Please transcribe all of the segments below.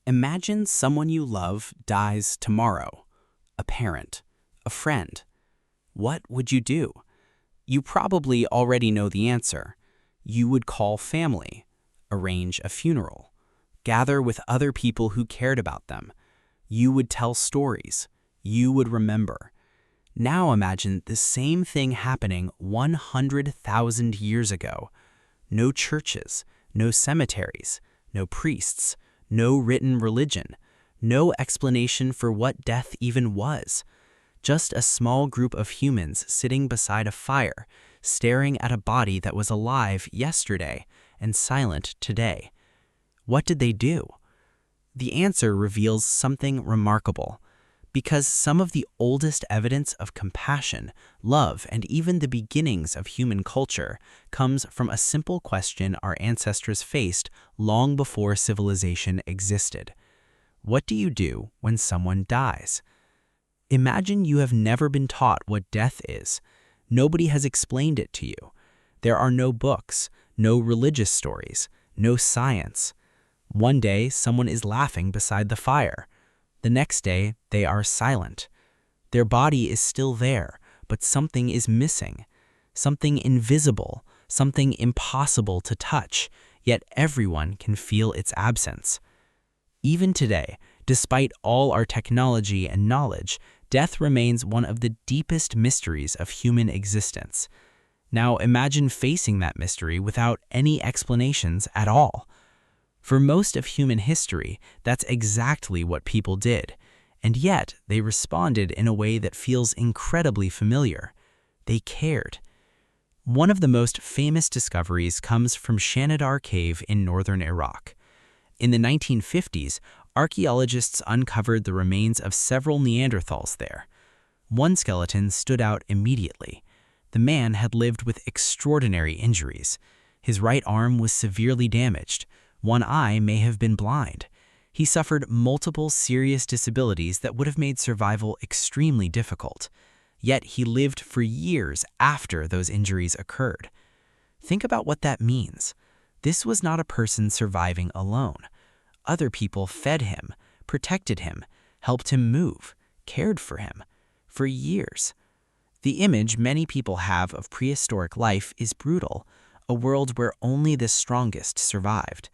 Imagine someone you love dies tomorrow. A parent, a friend. What would you do? You probably already know the answer. You would call family, arrange a funeral, gather with other people who cared about them. You would tell stories. You would remember. Now imagine the same thing happening 100,000 years ago. No churches, no cemeteries, no priests, no written religion, no explanation for what death even was. Just a small group of humans sitting beside a fire, staring at a body that was alive yesterday and silent today. What did they do? The answer reveals something remarkable. Because some of the oldest evidence of compassion, love, and even the beginnings of human culture comes from a simple question our ancestors faced long before civilization existed. What do you do when someone dies? Imagine you have never been taught what death is. Nobody has explained it to you. There are no books, no religious stories, no science. One day, someone is laughing beside the fire. The next day, they are silent. Their body is still there, but something is missing. Something invisible, something impossible to touch, yet everyone can feel its absence. Even today, despite all our technology and knowledge, death remains one of the deepest mysteries of human existence. Now imagine facing that mystery without any explanations at all. For most of human history, that's exactly what people did, and yet they responded in a way that feels incredibly familiar. They cared. One of the most famous discoveries comes from Shanidar Cave in northern Iraq. In the 1950s, archaeologists uncovered the remains of several Neanderthals there. One skeleton stood out immediately. The man had lived with extraordinary injuries. His right arm was severely damaged. One eye may have been blind. He suffered multiple serious disabilities that would have made survival extremely difficult. Yet he lived for years after those injuries occurred. Think about what that means. This was not a person surviving alone. Other people fed him, protected him, helped him move, cared for him, for years. The image many people have of prehistoric life is brutal, a world where only the strongest survived.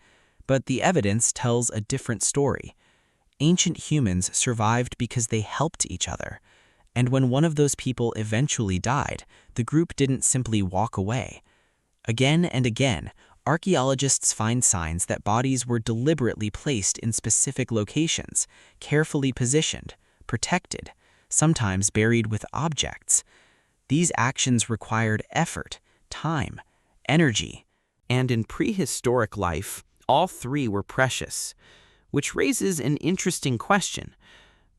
But the evidence tells a different story. Ancient humans survived because they helped each other. And when one of those people eventually died, the group didn't simply walk away. Again and again, archaeologists find signs that bodies were deliberately placed in specific locations, carefully positioned, protected, sometimes buried with objects. These actions required effort, time, energy. And in prehistoric life, all three were precious, which raises an interesting question.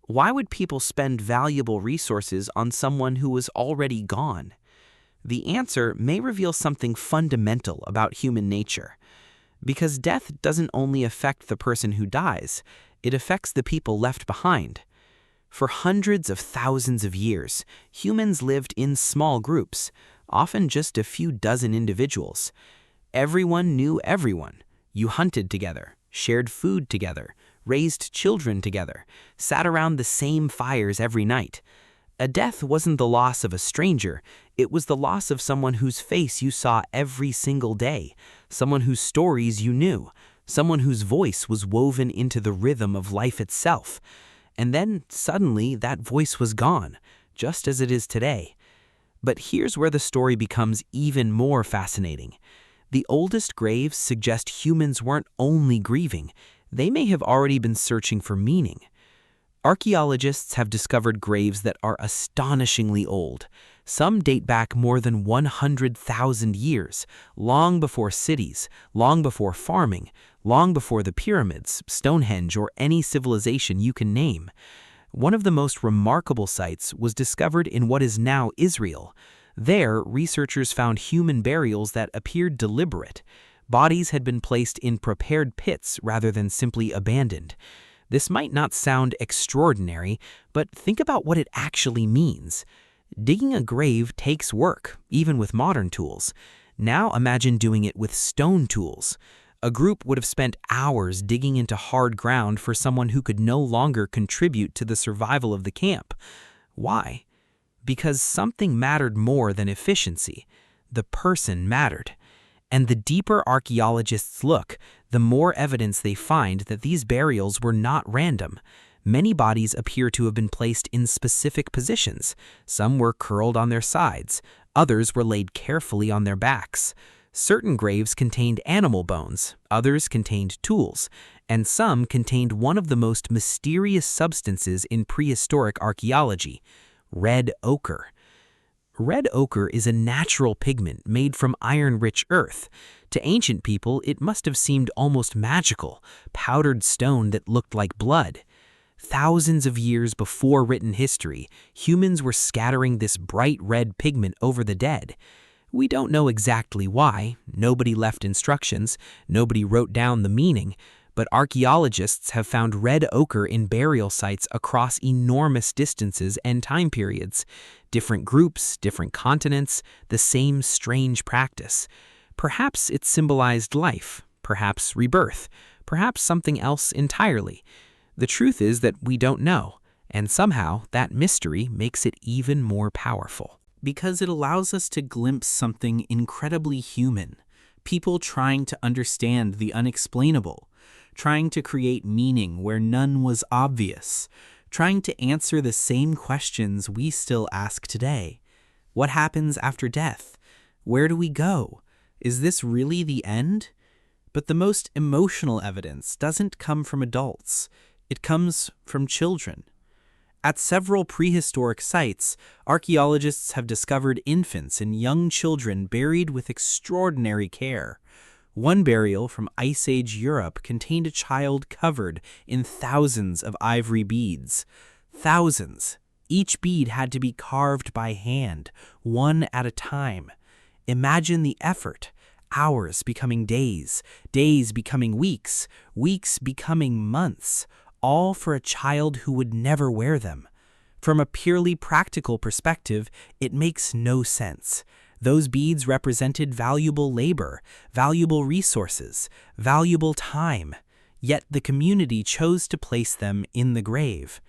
Why would people spend valuable resources on someone who was already gone? The answer may reveal something fundamental about human nature. Because death doesn't only affect the person who dies, it affects the people left behind. For hundreds of thousands of years, humans lived in small groups, often just a few dozen individuals. Everyone knew everyone. You hunted together, shared food together, raised children together, sat around the same fires every night. A death wasn't the loss of a stranger, it was the loss of someone whose face you saw every single day, someone whose stories you knew, someone whose voice was woven into the rhythm of life itself. And then, suddenly, that voice was gone, just as it is today. But here's where the story becomes even more fascinating. The oldest graves suggest humans weren't only grieving, they may have already been searching for meaning. Archaeologists have discovered graves that are astonishingly old. Some date back more than 100,000 years, long before cities, long before farming, long before the pyramids, Stonehenge, or any civilization you can name. One of the most remarkable sites was discovered in what is now Israel. There, researchers found human burials that appeared deliberate. Bodies had been placed in prepared pits rather than simply abandoned. This might not sound extraordinary, but think about what it actually means. Digging a grave takes work, even with modern tools. Now imagine doing it with stone tools. A group would have spent hours digging into hard ground for someone who could no longer contribute to the survival of the camp. Why? Because something mattered more than efficiency. The person mattered. And the deeper archaeologists look, the more evidence they find that these burials were not random. Many bodies appear to have been placed in specific positions. Some were curled on their sides, others were laid carefully on their backs. Certain graves contained animal bones, others contained tools, and some contained one of the most mysterious substances in prehistoric archaeology: red ochre. Red ochre is a natural pigment made from iron-rich earth. To ancient people, it must have seemed almost magical, powdered stone that looked like blood. Thousands of years before written history, humans were scattering this bright red pigment over the dead. We don't know exactly why. Nobody left instructions, nobody wrote down the meaning, but archaeologists have found red ochre in burial sites across enormous distances and time periods. Different groups, different continents, the same strange practice. Perhaps it symbolized life, perhaps rebirth, perhaps something else entirely. The truth is that we don't know, and somehow that mystery makes it even more powerful. Because it allows us to glimpse something incredibly human. People trying to understand the unexplainable, trying to create meaning where none was obvious, trying to answer the same questions we still ask today. What happens after death? Where do we go? Is this really the end? But the most emotional evidence doesn't come from adults. It comes from children. At several prehistoric sites, archaeologists have discovered infants and young children buried with extraordinary care. One burial from Ice Age Europe contained a child covered in thousands of ivory beads. Thousands. Each bead had to be carved by hand, one at a time. Imagine the effort. Hours becoming days, days becoming weeks, weeks becoming months, all for a child who would never wear them. From a purely practical perspective, it makes no sense. Those beads represented valuable labor, valuable resources, valuable time, yet the community chose to place them in the grave.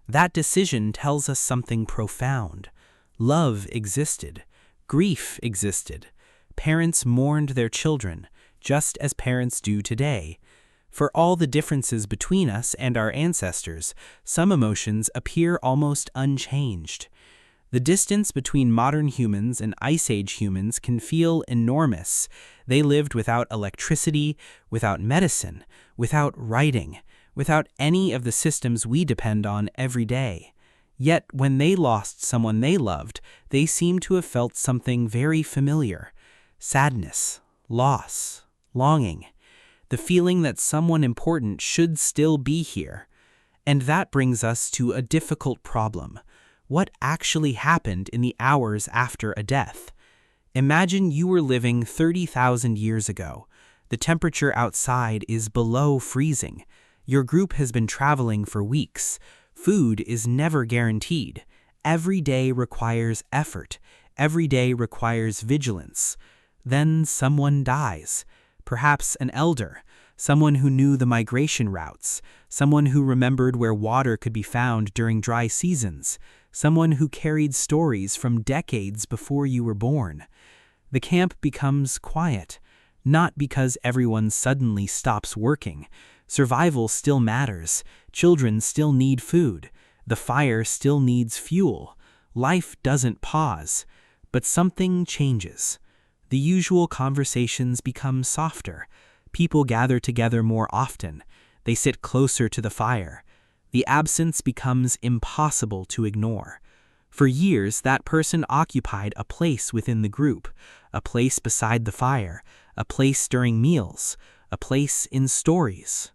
That decision tells us something profound. Love existed. Grief existed. Parents mourned their children, just as parents do today. For all the differences between us and our ancestors, some emotions appear almost unchanged. The distance between modern humans and Ice Age humans can feel enormous. They lived without electricity, without medicine, without writing, without any of the systems we depend on every day. Yet when they lost someone they loved, they seem to have felt something very familiar. Sadness, loss, longing. The feeling that someone important should still be here. And that brings us to a difficult problem. What actually happened in the hours after a death? Imagine you were living 30,000 years ago. The temperature outside is below freezing. Your group has been traveling for weeks. Food is never guaranteed. Every day requires effort. Every day requires vigilance. Then someone dies. Perhaps an elder, someone who knew the migration routes, someone who remembered where water could be found during dry seasons, someone who carried stories from decades before you were born. The camp becomes quiet, not because everyone suddenly stops working. Survival still matters. Children still need food. The fire still needs fuel. Life doesn't pause. But something changes. The usual conversations become softer. People gather together more often. They sit closer to the fire. The absence becomes impossible to ignore. For years, that person occupied a place within the group, a place beside the fire, a place during meals, a place in stories.